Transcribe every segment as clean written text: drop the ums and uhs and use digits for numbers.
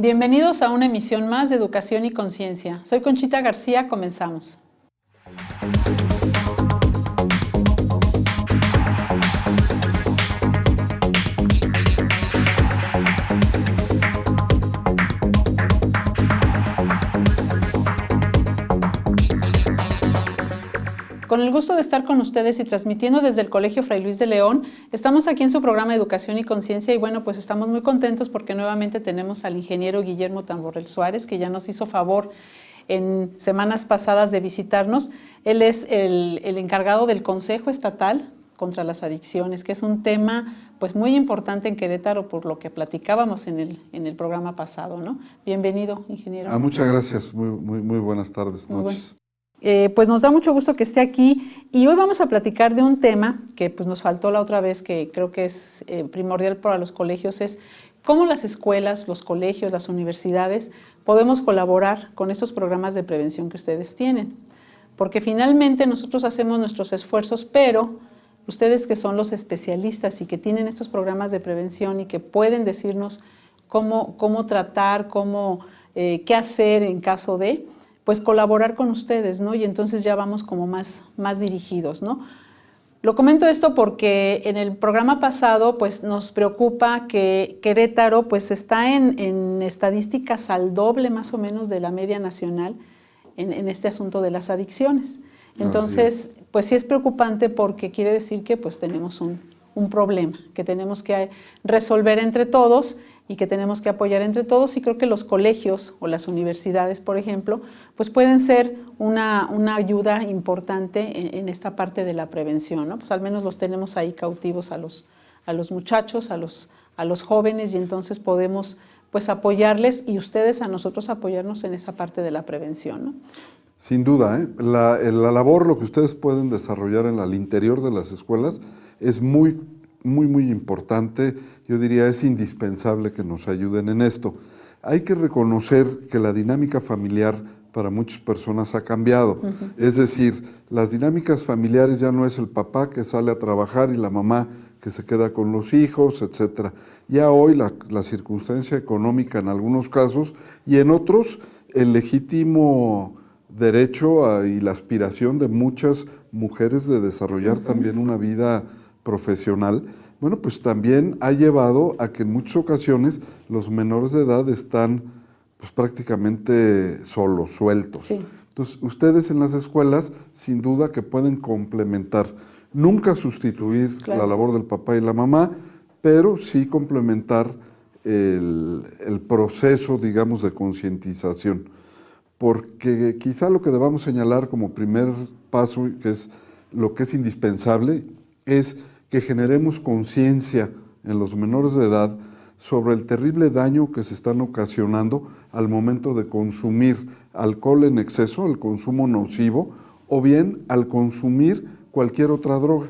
Bienvenidos a una emisión más de Educación y Conciencia. Soy Conchita García, comenzamos. Con el gusto de estar con ustedes y transmitiendo desde el Colegio Fray Luis de León, estamos aquí en su programa Educación y Conciencia y bueno, pues estamos muy contentos porque nuevamente tenemos al ingeniero Guillermo Tamborrell Suárez, que ya nos hizo favor en semanas pasadas de visitarnos. Él es el encargado del Consejo Estatal contra las Adicciones, que es un tema pues muy importante en Querétaro por lo que platicábamos en el programa pasado, ¿no? Bienvenido, ingeniero. Muchas gracias, muy buenas tardes, noches. Pues nos da mucho gusto que esté aquí y hoy vamos a platicar de un tema que pues nos faltó la otra vez, que creo que es primordial para los colegios, es cómo las escuelas, los colegios, las universidades podemos colaborar con estos programas de prevención que ustedes tienen. Porque finalmente nosotros hacemos nuestros esfuerzos, pero ustedes que son los especialistas y que tienen estos programas de prevención y que pueden decirnos cómo tratar, qué hacer en caso de, pues colaborar con ustedes, ¿no? Y entonces ya vamos como más dirigidos, ¿no? Lo comento esto porque en el programa pasado pues nos preocupa que Querétaro pues está en estadísticas al doble más o menos de la media nacional en este asunto de las adicciones. Entonces, pues sí es preocupante porque quiere decir que pues tenemos un problema que tenemos que resolver entre todos y que tenemos que apoyar entre todos, y creo que los colegios o las universidades, por ejemplo, pues pueden ser una ayuda importante en esta parte de la prevención, ¿no? Pues al menos los tenemos ahí cautivos a los muchachos, a los jóvenes, y entonces podemos pues apoyarles y ustedes a nosotros apoyarnos en esa parte de la prevención, ¿no? Sin duda, la labor, lo que ustedes pueden desarrollar al interior de las escuelas es muy importante. Yo diría es indispensable que nos ayuden en esto. Hay que reconocer que la dinámica familiar para muchas personas ha cambiado. Es decir, las dinámicas familiares ya no es el papá que sale a trabajar y la mamá que se queda con los hijos, etc. Ya hoy la circunstancia económica en algunos casos y en otros el legítimo derecho y la aspiración de muchas mujeres de desarrollar también una vida profesional, bueno, pues también ha llevado a que en muchas ocasiones los menores de edad están pues prácticamente solos, sueltos. Sí. Entonces, ustedes en las escuelas, sin duda que pueden complementar, nunca sustituir la labor del papá y la mamá, pero sí complementar el proceso, digamos, de concientización. Porque quizá lo que debamos señalar como primer paso, que es lo que es indispensable, es que generemos conciencia en los menores de edad sobre el terrible daño que se están ocasionando al momento de consumir alcohol en exceso, el consumo nocivo, o bien al consumir cualquier otra droga.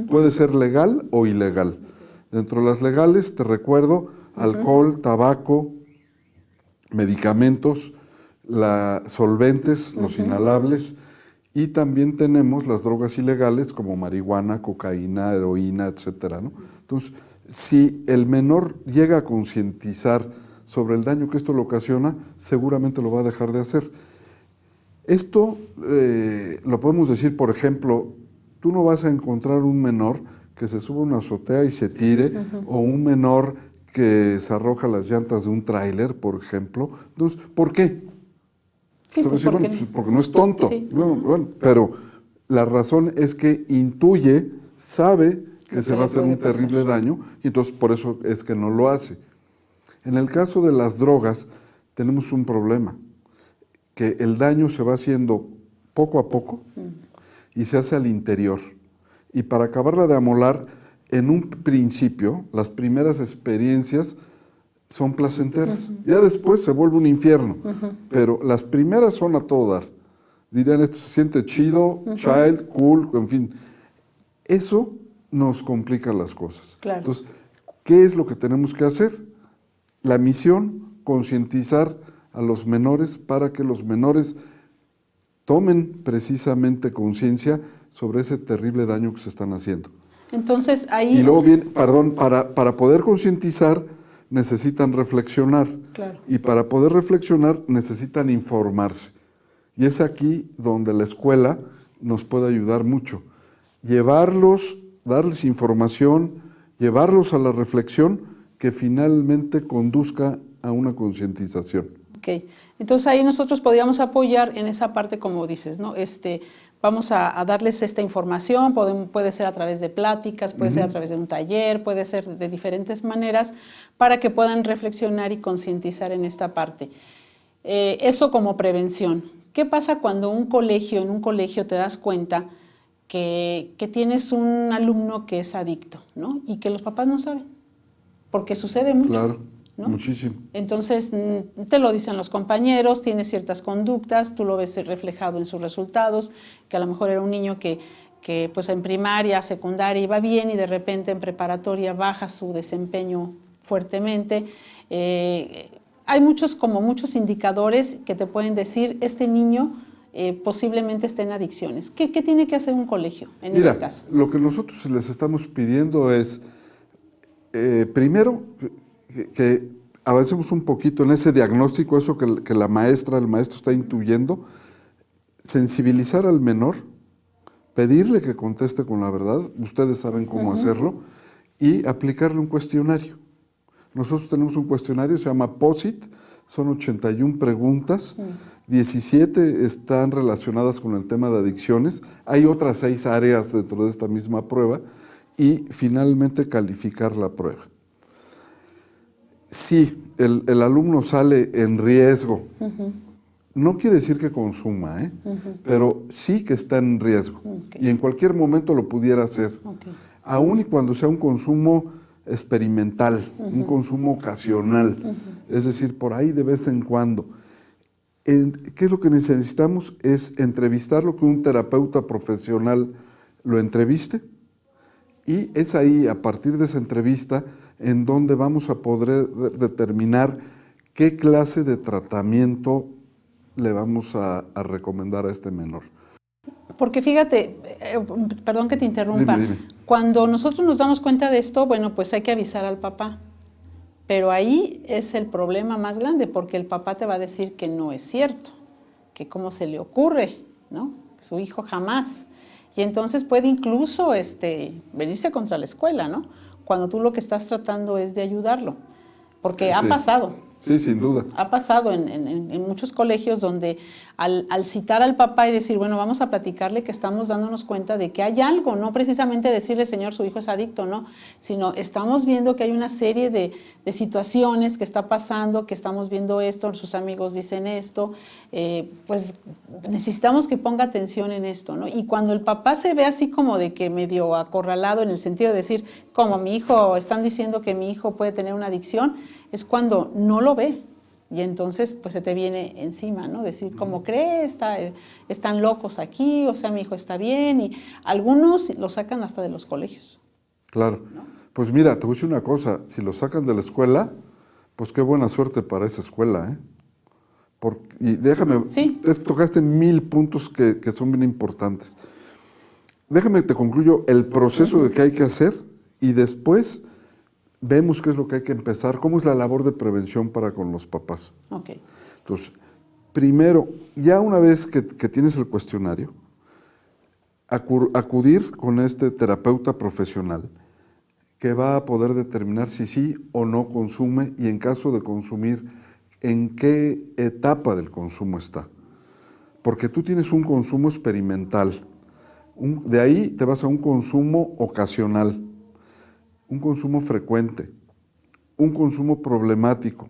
Puede ser legal o ilegal. Dentro de las legales, te recuerdo, alcohol, tabaco, medicamentos, solventes, los inhalables, y también tenemos las drogas ilegales como marihuana, cocaína, heroína, etcétera, ¿no? Entonces, si el menor llega a concientizar sobre el daño que esto le ocasiona, seguramente lo va a dejar de hacer. Esto lo podemos decir, por ejemplo, tú no vas a encontrar un menor que se suba a una azotea y se tire, o un menor que se arroja las llantas de un tráiler, por ejemplo. Entonces, ¿por qué? Sí, pues porque no es tonto. Sí. Bueno, pero la razón es que intuye, sabe que se va a hacer un terrible daño, y entonces por eso es que no lo hace. En el caso de las drogas, tenemos un problema, que el daño se va haciendo poco a poco y se hace al interior. Y para acabarla de amolar, en un principio, las primeras experiencias son placenteras. Ya después se vuelve un infierno, pero las primeras son a todo dar. Dirían, esto se siente chido, child, cool, en fin. Eso nos complica las cosas. Claro. Entonces, ¿qué es lo que tenemos que hacer? La misión, concientizar a los menores para que los menores tomen precisamente conciencia sobre ese terrible daño que se están haciendo. Entonces, ahí... Y luego bien, perdón, para poder concientizar, necesitan reflexionar. Claro. Y para poder reflexionar necesitan informarse. Y es aquí donde la escuela nos puede ayudar mucho. Llevarlos, darles información, llevarlos a la reflexión que finalmente conduzca a una concientización. Ok, entonces ahí nosotros podríamos apoyar en esa parte como dices, ¿no? Vamos a darles esta información, puede ser a través de pláticas, puede ser a través de un taller, puede ser de diferentes maneras para que puedan reflexionar y concientizar en esta parte. Eso como prevención. ¿Qué pasa cuando en un colegio te das cuenta que tienes un alumno que es adicto, ¿no? Y que los papás no saben? Porque sucede mucho. Claro, ¿no? muchísimo. Entonces, te lo dicen los compañeros, tiene ciertas conductas, tú lo ves reflejado en sus resultados, que a lo mejor era un niño que pues en primaria, secundaria iba bien y de repente en preparatoria baja su desempeño fuertemente. Hay muchos indicadores que te pueden decir, este niño posiblemente esté en adicciones. ¿Qué tiene que hacer un colegio en este caso? Lo que nosotros les estamos pidiendo es, primero, que avancemos un poquito en ese diagnóstico, eso que la maestra, el maestro está intuyendo, sensibilizar al menor, pedirle que conteste con la verdad, ustedes saben cómo hacerlo, y aplicarle un cuestionario. Nosotros tenemos un cuestionario, se llama POSIT, son 81 preguntas, 17 están relacionadas con el tema de adicciones, hay otras 6 áreas dentro de esta misma prueba, y finalmente calificar la prueba. Si el alumno sale en riesgo, no quiere decir que consuma, pero sí que está en riesgo, y en cualquier momento lo pudiera hacer, aun y cuando sea un consumo experimental, un consumo ocasional, es decir, por ahí de vez en cuando. ¿Qué es lo que necesitamos? Es entrevistarlo, que un terapeuta profesional lo entreviste, y es ahí, a partir de esa entrevista, en donde vamos a poder determinar qué clase de tratamiento le vamos a recomendar a este menor. Porque fíjate, perdón que te interrumpa, Dime. Cuando nosotros nos damos cuenta de esto, bueno, pues hay que avisar al papá. Pero ahí es el problema más grande, porque el papá te va a decir que no es cierto, que cómo se le ocurre, ¿no? Su hijo jamás. Y entonces puede incluso venirse contra la escuela, ¿no? Cuando tú lo que estás tratando es de ayudarlo, porque ha pasado. Sí, sin duda. Ha pasado en muchos colegios donde al citar al papá y decir, bueno, vamos a platicarle, que estamos dándonos cuenta de que hay algo, no precisamente decirle, señor, su hijo es adicto, no, sino estamos viendo que hay una serie de situaciones que está pasando, que estamos viendo esto, sus amigos dicen esto, pues necesitamos que ponga atención en esto, ¿no? Y cuando el papá se ve así como de que medio acorralado en el sentido de decir, como mi hijo, están diciendo que mi hijo puede tener una adicción, es cuando no lo ve, y entonces pues se te viene encima, ¿no? Decir, ¿cómo crees? Están locos aquí, o sea, mi hijo está bien, y algunos lo sacan hasta de los colegios. Claro. ¿No? Pues mira, te voy a decir una cosa, si lo sacan de la escuela, pues qué buena suerte para esa escuela, ¿eh? Y déjame, Sí. Tocaste 1000 puntos que son bien importantes. Déjame te concluyo el proceso de qué hay que hacer, y después vemos qué es lo que hay que empezar, cómo es la labor de prevención para con los papás. Okay. Entonces, primero, ya una vez que tienes el cuestionario, acudir con este terapeuta profesional que va a poder determinar si sí o no consume, y en caso de consumir, en qué etapa del consumo está. Porque tú tienes un consumo experimental, de ahí te vas a un consumo ocasional, un consumo frecuente, un consumo problemático,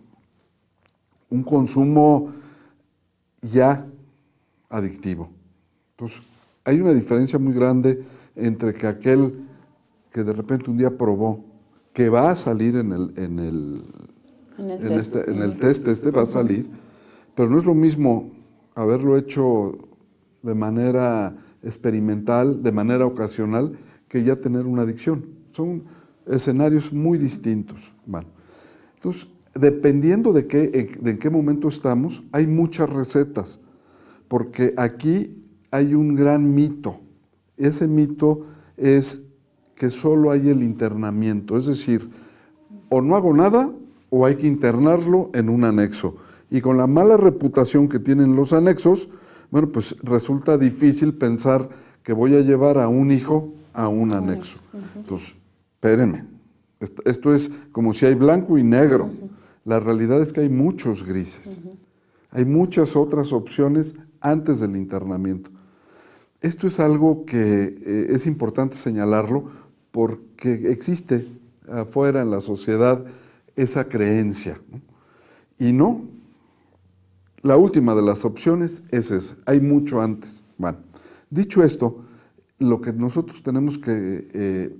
un consumo ya adictivo. Entonces, hay una diferencia muy grande entre que aquel que de repente un día probó, que va a salir en el test va a salir, pero no es lo mismo haberlo hecho de manera experimental, de manera ocasional, que ya tener una adicción. Son escenarios muy distintos. Bueno, entonces, dependiendo de en qué momento estamos, hay muchas recetas, porque aquí hay un gran mito. Ese mito es que solo hay el internamiento, es decir, o no hago nada o hay que internarlo en un anexo. Y con la mala reputación que tienen los anexos, bueno, pues resulta difícil pensar que voy a llevar a un hijo a un anexo. Entonces, espérenme, esto es como si hay blanco y negro. La realidad es que hay muchos grises. Hay muchas otras opciones antes del internamiento. Esto es algo que es importante señalarlo porque existe afuera en la sociedad esa creencia, ¿no? Y no, la última de las opciones es esa, hay mucho antes. Bueno, dicho esto, lo que nosotros tenemos que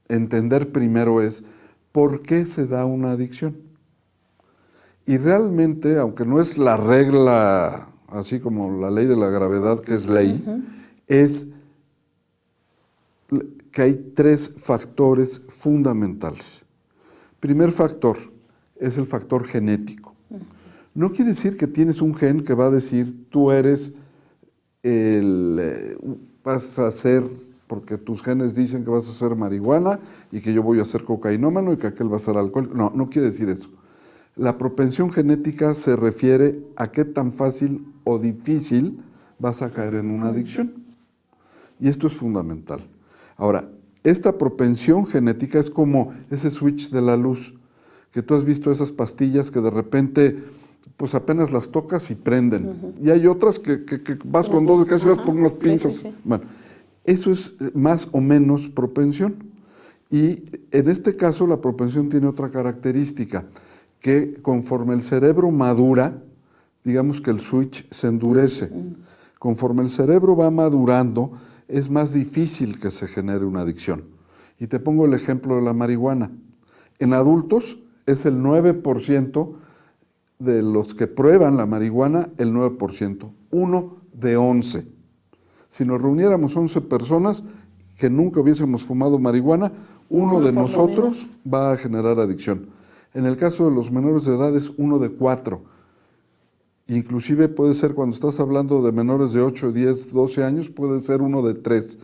entender primero es por qué se da una adicción. Y realmente, aunque no es la regla, así como la ley de la gravedad, que es ley, es que hay 3 factores fundamentales. Primer factor es el factor genético. No quiere decir que tienes un gen que va a decir tú eres vas a ser, porque tus genes dicen que vas a ser marihuana y que yo voy a ser cocainómano y que aquel va a ser alcohólico. No, no quiere decir eso. La propensión genética se refiere a qué tan fácil o difícil vas a caer en una adicción. Y esto es fundamental. Ahora, esta propensión genética es como ese switch de la luz, que tú has visto esas pastillas que de repente, pues apenas las tocas y prenden. Y hay otras que vas con dos, casi vas por unas pinzas. Bueno, eso es más o menos propensión. Y en este caso la propensión tiene otra característica, que conforme el cerebro madura, digamos que el switch se endurece. Conforme el cerebro va madurando, es más difícil que se genere una adicción. Y te pongo el ejemplo de la marihuana. En adultos es el 9% de los que prueban la marihuana, el 9%, 1 de 11. Si nos reuniéramos 11 personas que nunca hubiésemos fumado marihuana, uno de nosotros va a generar adicción. En el caso de los menores de edad es 1 de 4. Inclusive puede ser, cuando estás hablando de menores de 8, 10, 12 años, puede ser 1 de 3.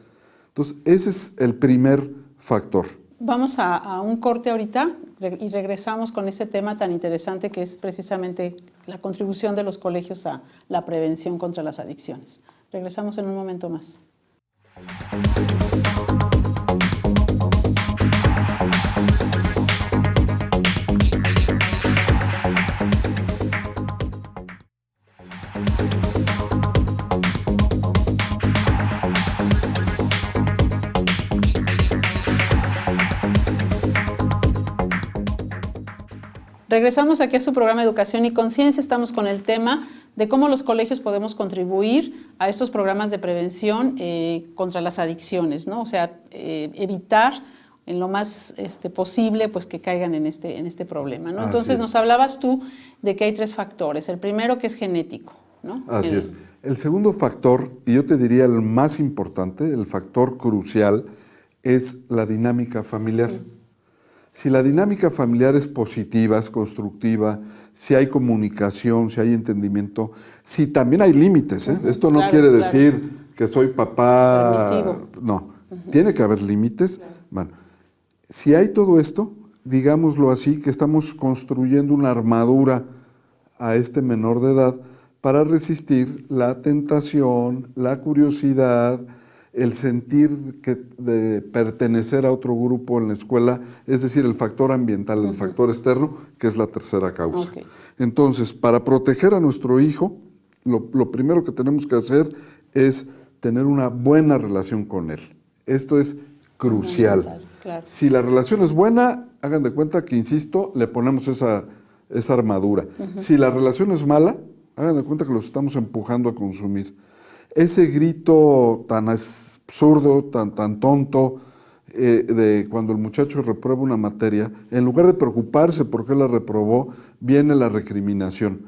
Entonces, ese es el primer factor. Vamos a un corte ahorita y regresamos con ese tema tan interesante que es precisamente la contribución de los colegios a la prevención contra las adicciones. Regresamos en un momento más. Regresamos aquí a su programa Educación y Conciencia. Estamos con el tema de cómo los colegios podemos contribuir a estos programas de prevención contra las adicciones, ¿no? O sea, evitar en lo más posible pues, que caigan en este problema, ¿no? Entonces nos hablabas tú de que hay 3 factores. El primero que es genético, ¿no? Así es. El segundo factor, y yo te diría el más importante, el factor crucial, es la dinámica familiar. Si la dinámica familiar es positiva, es constructiva, si hay comunicación, si hay entendimiento, si también hay límites, ¿eh? Esto no quiere decir que soy papá, permisivo. No, tiene que haber límites. Bueno, si hay todo esto, digámoslo así, que estamos construyendo una armadura a este menor de edad para resistir la tentación, la curiosidad, el sentir de pertenecer a otro grupo en la escuela, es decir, el factor ambiental, el factor externo, que es la tercera causa. Entonces, para proteger a nuestro hijo, lo primero que tenemos que hacer es tener una buena relación con él. Esto es crucial. Claro. Si la relación es buena, hagan de cuenta que, insisto, le ponemos esa armadura. Si la relación es mala, hagan de cuenta que los estamos empujando a consumir. Ese grito tan absurdo, tan tonto, de cuando el muchacho reprueba una materia, en lugar de preocuparse por qué la reprobó, viene la recriminación.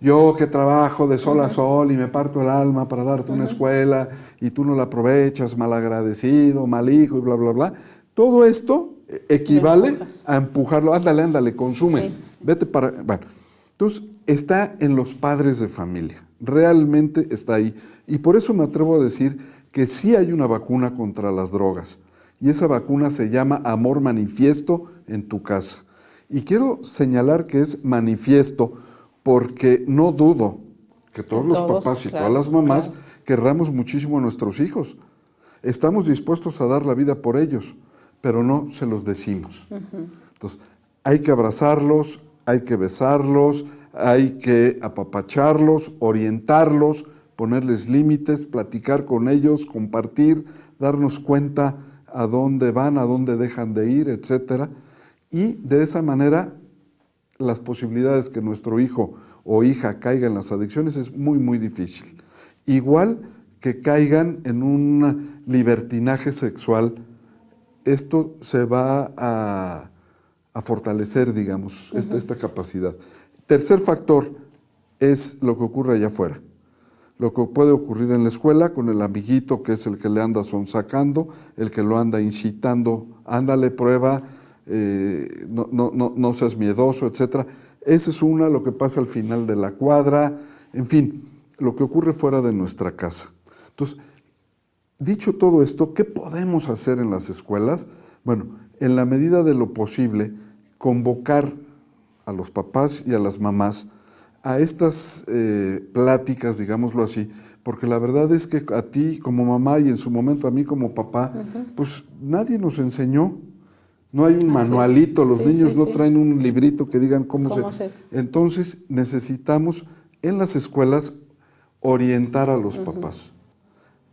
Yo que trabajo de sol a sol y me parto el alma para darte una escuela y tú no la aprovechas, malagradecido, mal hijo y bla, bla, bla. Todo esto equivale a empujarlo. Ándale, consume. Sí. Vete para... Bueno, entonces está en los padres de familia. Realmente está ahí. Y por eso me atrevo a decir que sí hay una vacuna contra las drogas. Y esa vacuna se llama Amor Manifiesto en tu casa. Y quiero señalar que es manifiesto, porque no dudo que todos los papás y claro, todas las mamás claro. querramos muchísimo a nuestros hijos. Estamos dispuestos a dar la vida por ellos, pero no se los decimos. Entonces, hay que abrazarlos, hay que besarlos, hay que apapacharlos, orientarlos, ponerles límites, platicar con ellos, compartir, darnos cuenta a dónde van, a dónde dejan de ir, etcétera. Y de esa manera, las posibilidades que nuestro hijo o hija caiga en las adicciones es muy, muy difícil. Igual que caigan en un libertinaje sexual, esto se va a fortalecer, digamos, esta capacidad. Tercer factor es lo que ocurre allá afuera. Lo que puede ocurrir en la escuela con el amiguito que es el que le anda sonsacando, el que lo anda incitando, ándale, prueba, no seas miedoso, etc. Esa es una, lo que pasa al final de la cuadra, en fin, lo que ocurre fuera de nuestra casa. Entonces, dicho todo esto, ¿qué podemos hacer en las escuelas? Bueno, en la medida de lo posible, convocar a los papás y a las mamás a estas pláticas, digámoslo así, porque la verdad es que a ti como mamá y en su momento a mí como papá, pues nadie nos enseñó. No hay un manualito, los niños no traen un librito que digan cómo se... Entonces necesitamos en las escuelas orientar a los papás.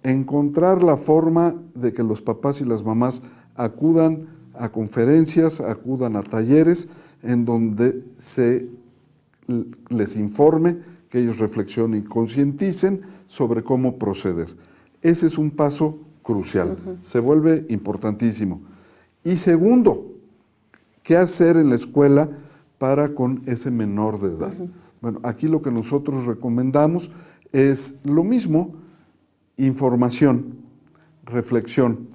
Encontrar la forma de que los papás y las mamás acudan a conferencias, acudan a talleres en donde se les informe, que ellos reflexionen y concienticen sobre cómo proceder. Ese es un paso crucial, se vuelve importantísimo. Y segundo, ¿qué hacer en la escuela para con ese menor de edad? Bueno, aquí lo que nosotros recomendamos es lo mismo, información, reflexión,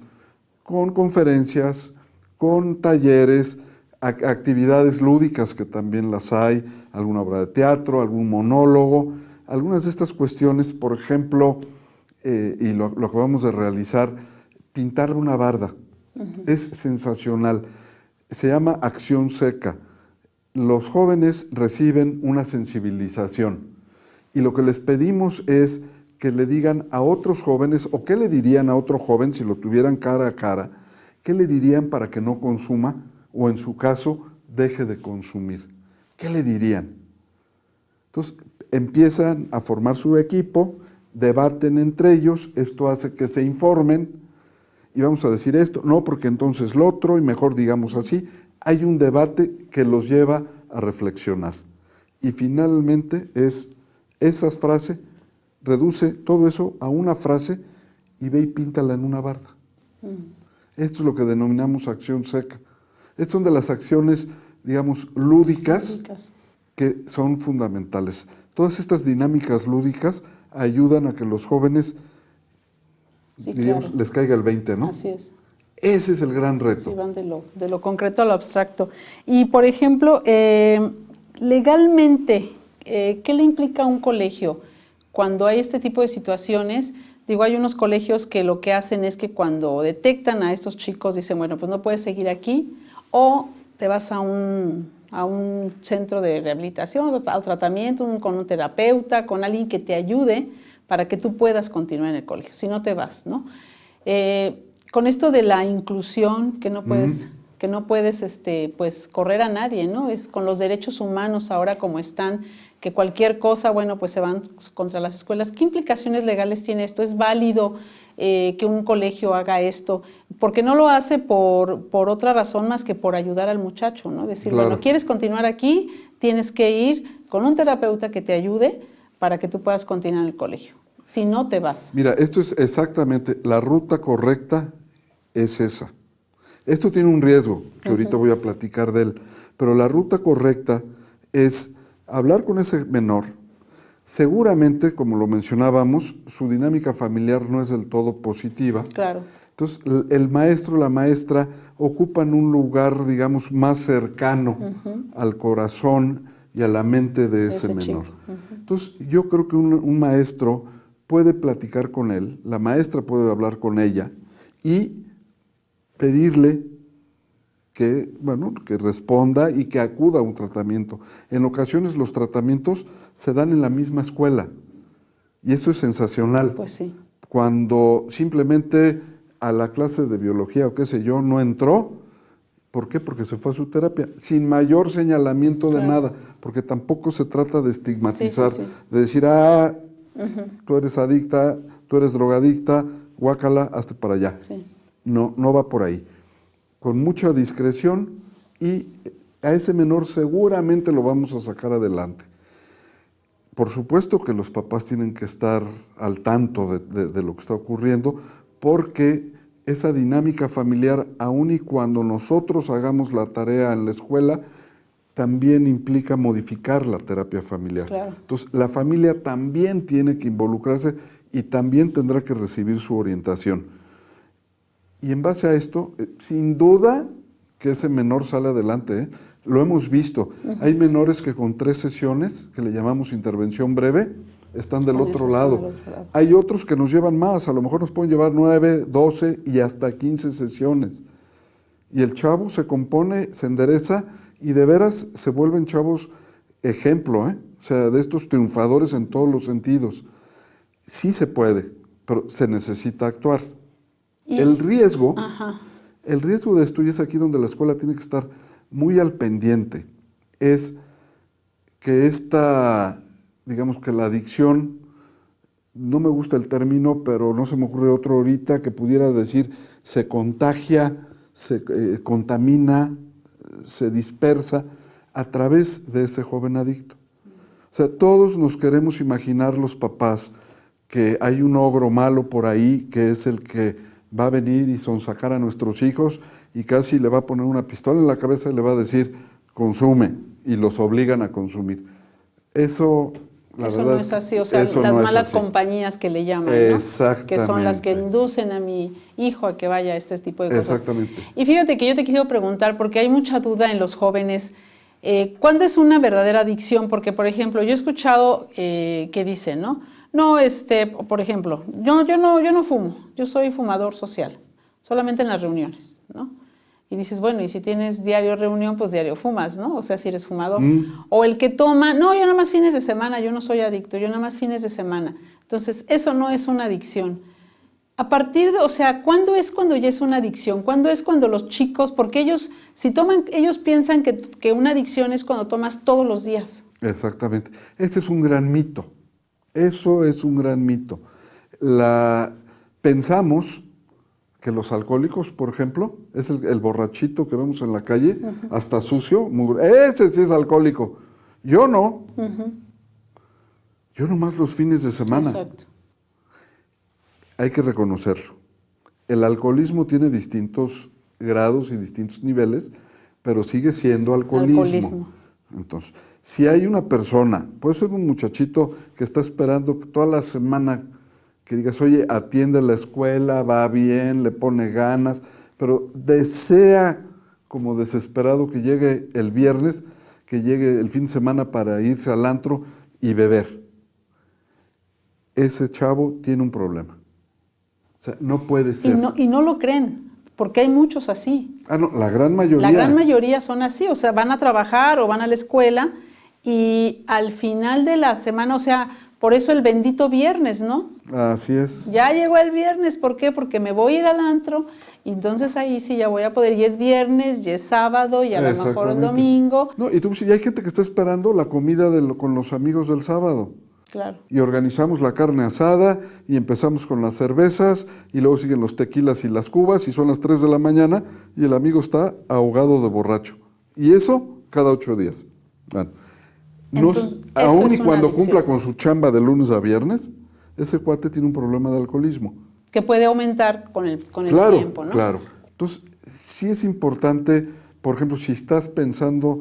con conferencias, con talleres, actividades lúdicas que también las hay, alguna obra de teatro, algún monólogo, algunas de estas cuestiones, por ejemplo, y lo acabamos de realizar, pintar una barda. Es sensacional. Se llama acción seca. Los jóvenes reciben una sensibilización y lo que les pedimos es que le digan a otros jóvenes, o qué le dirían a otro joven si lo tuvieran cara a cara, qué le dirían para que no consuma o en su caso deje de consumir. ¿Qué le dirían? Entonces empiezan a formar su equipo, debaten entre ellos, esto hace que se informen y vamos a decir esto, no porque entonces lo otro y mejor digamos así. Hay un debate que los lleva a reflexionar y finalmente es esa frase, reduce todo eso a una frase y ve y píntala en una barda. Esto es lo que denominamos acción seca. Estas son de las acciones, digamos, lúdicas que son fundamentales. Todas estas dinámicas lúdicas ayudan a que los jóvenes, digamos, les caiga el 20, ¿no? Así es. Ese es el gran reto. Sí, van de lo concreto a lo abstracto. Y, por ejemplo, legalmente, ¿qué le implica a un colegio cuando hay este tipo de situaciones? Digo, hay unos colegios que lo que hacen es que cuando detectan a estos chicos dicen, bueno, pues no puedes seguir aquí o te vas a un centro de rehabilitación o tratamiento con un terapeuta, con alguien que te ayude para que tú puedas continuar en el colegio, si no te vas, ¿no? Con esto de la inclusión, que no puedes, pues correr a nadie, ¿no? Es con los derechos humanos ahora como están, que cualquier cosa, bueno, pues se van contra las escuelas. ¿Qué implicaciones legales tiene esto? ¿Es válido que un colegio haga esto? Porque no lo hace por otra razón más que por ayudar al muchacho, ¿no? Decir, claro, bueno, ¿quieres continuar aquí? Tienes que ir con un terapeuta que te ayude para que tú puedas continuar en el colegio. Si no, te vas. Mira, esto es exactamente, la ruta correcta es esa. Esto tiene un riesgo, que ahorita voy a platicar de él, pero la ruta correcta es hablar con ese menor. Seguramente, como lo mencionábamos, su dinámica familiar no es del todo positiva. Claro. Entonces, el maestro, la maestra ocupan un lugar, digamos, más cercano al corazón y a la mente de ese menor. Entonces, yo creo que un maestro puede platicar con él, la maestra puede hablar con ella y pedirle que, bueno, que responda y que acuda a un tratamiento. En ocasiones los tratamientos se dan en la misma escuela y eso es sensacional. Pues sí. Cuando simplemente a la clase de biología o qué sé yo no entró, ¿por qué? Porque se fue a su terapia, sin mayor señalamiento de nada, porque tampoco se trata de estigmatizar, de decir, tú eres adicta, tú eres drogadicta, guácala, hazte para allá. Sí. No, no va por ahí. Con mucha discreción y a ese menor seguramente lo vamos a sacar adelante. Por supuesto que los papás tienen que estar al tanto de lo que está ocurriendo, porque esa dinámica familiar, aun y cuando nosotros hagamos la tarea en la escuela, también implica modificar la terapia familiar. Claro. Entonces, la familia también tiene que involucrarse y también tendrá que recibir su orientación. Y en base a esto, sin duda que ese menor sale adelante, ¿eh? Lo hemos visto. Hay menores que con 3 sesiones, que le llamamos intervención breve, están del otro lado. Hay otros que nos llevan más, a lo mejor nos pueden llevar 9, 12 y hasta 15 sesiones. Y el chavo se compone, se endereza y de veras se vuelven chavos ejemplo, ¿eh? O sea, de estos triunfadores en todos los sentidos. Sí se puede, pero se necesita actuar. El riesgo de esto, y es aquí donde la escuela tiene que estar muy al pendiente, es que digamos que la adicción, no me gusta el término, pero no se me ocurre otro ahorita que pudiera decir, se contagia, se contamina, se dispersa a través de ese joven adicto. O sea, todos nos queremos imaginar los papás que hay un ogro malo por ahí, que es el que va a venir y sonsacar a nuestros hijos y casi le va a poner una pistola en la cabeza y le va a decir, consume, y los obligan a consumir. Eso, la eso verdad, no es así, o sea, las malas compañías que le llaman, ¿no? Exactamente. Que son las que inducen a mi hijo a que vaya a este tipo de cosas. Exactamente. Y fíjate que yo te quiero preguntar, porque hay mucha duda en los jóvenes, ¿cuándo es una verdadera adicción? Porque, por ejemplo, yo he escuchado que dicen, ¿no? No, por ejemplo, yo no fumo, yo soy fumador social, solamente en las reuniones, ¿no? Y dices, bueno, y si tienes diario reunión, pues diario fumas, ¿no? O sea, si eres fumador. O el que toma, no, yo nada más fines de semana, yo no soy adicto, yo nada más fines de semana. Entonces, eso no es una adicción. A partir de, o sea, ¿cuándo es cuando ya es una adicción? ¿Cuándo es cuando los chicos, porque ellos, si toman, ellos piensan que una adicción es cuando tomas todos los días? Exactamente. Este es un gran mito. Eso es un gran mito. Pensamos que los alcohólicos, por ejemplo, es el borrachito que vemos en la calle, hasta sucio, ese sí es alcohólico. Yo no. Yo nomás los fines de semana. Exacto. Hay que reconocerlo. El alcoholismo tiene distintos grados y distintos niveles, pero sigue siendo alcoholismo. Entonces, si hay una persona, puede ser un muchachito que está esperando toda la semana que digas, oye, atiende la escuela, va bien, le pone ganas, pero desea como desesperado que llegue el viernes, que llegue el fin de semana para irse al antro y beber. Ese chavo tiene un problema. O sea, no puede ser. Y no lo creen, porque hay muchos así. No, la gran mayoría. La gran mayoría son así, o sea, van a trabajar o van a la escuela y al final de la semana, o sea, por eso el bendito viernes, ¿no? Así es. Ya llegó el viernes, ¿por qué? Porque me voy a ir al antro y entonces ahí sí ya voy a poder, y es viernes, y es sábado, y a lo mejor el domingo. No, y tú, y hay gente que está esperando la comida con los amigos del sábado. Claro. Y organizamos la carne asada y empezamos con las cervezas y luego siguen los tequilas y las cubas y son las 3 de la mañana y el amigo está ahogado de borracho. Y eso cada 8 días. Bueno, entonces, aún y cuando cumpla con su chamba de lunes a viernes, ese cuate tiene un problema de alcoholismo. Que puede aumentar con el tiempo, ¿no? Claro. Entonces, sí es importante, por ejemplo, si estás pensando,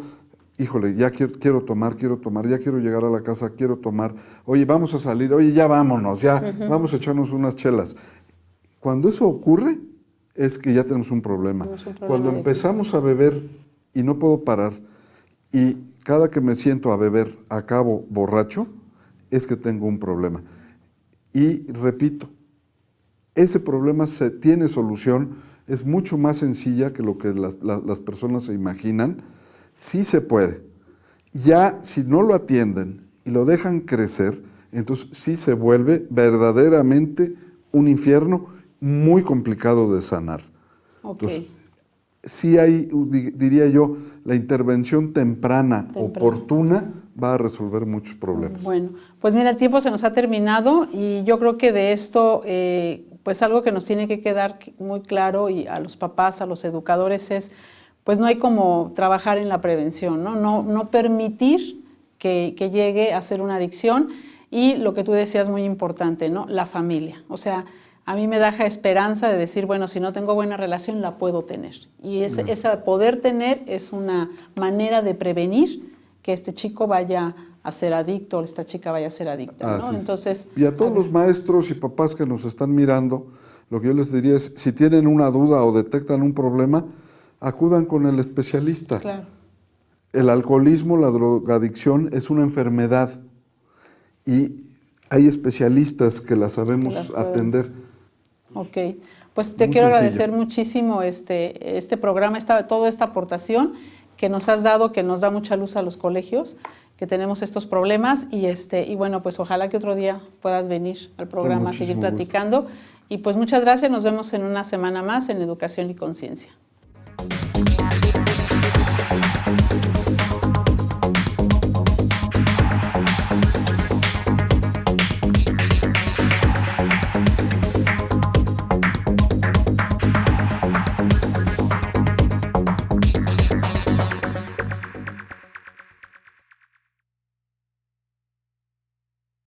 híjole, ya quiero tomar, ya quiero llegar a la casa, quiero tomar, oye, vamos a salir, oye, ya vámonos, ya vamos a echarnos unas chelas. Cuando eso ocurre, es que ya tenemos un problema. Cuando empezamos a beber y no puedo parar, y cada que me siento a beber acabo borracho, es que tengo un problema. Y repito, ese problema tiene solución es mucho más sencilla que lo que las personas se imaginan. Sí se puede. Ya si no lo atienden y lo dejan crecer, entonces sí se vuelve verdaderamente un infierno muy complicado de sanar. Entonces, sí hay, diría yo, la intervención temprana, oportuna, va a resolver muchos problemas. Bueno, pues mira, el tiempo se nos ha terminado y yo creo que de esto, pues algo que nos tiene que quedar muy claro y a los papás, a los educadores es, pues no hay como trabajar en la prevención, ¿no? No permitir que llegue a ser una adicción y lo que tú decías muy importante, ¿no? La familia, o sea, a mí me da esperanza de decir, bueno, si no tengo buena relación, la puedo tener. Y esa poder tener es una manera de prevenir que este chico vaya a ser adicto o esta chica vaya a ser adicta, ¿no? Entonces, y a todos los maestros y papás que nos están mirando, lo que yo les diría es, si tienen una duda o detectan un problema, acudan con el especialista. Claro. El alcoholismo, la drogadicción es una enfermedad y hay especialistas que la sabemos atender. Ok, pues te quiero agradecer muchísimo este programa, toda esta aportación que nos has dado, que nos da mucha luz a los colegios, que tenemos estos problemas y bueno, pues ojalá que otro día puedas venir al programa a seguir platicando. Y pues muchas gracias, nos vemos en una semana más en Educación y Conciencia.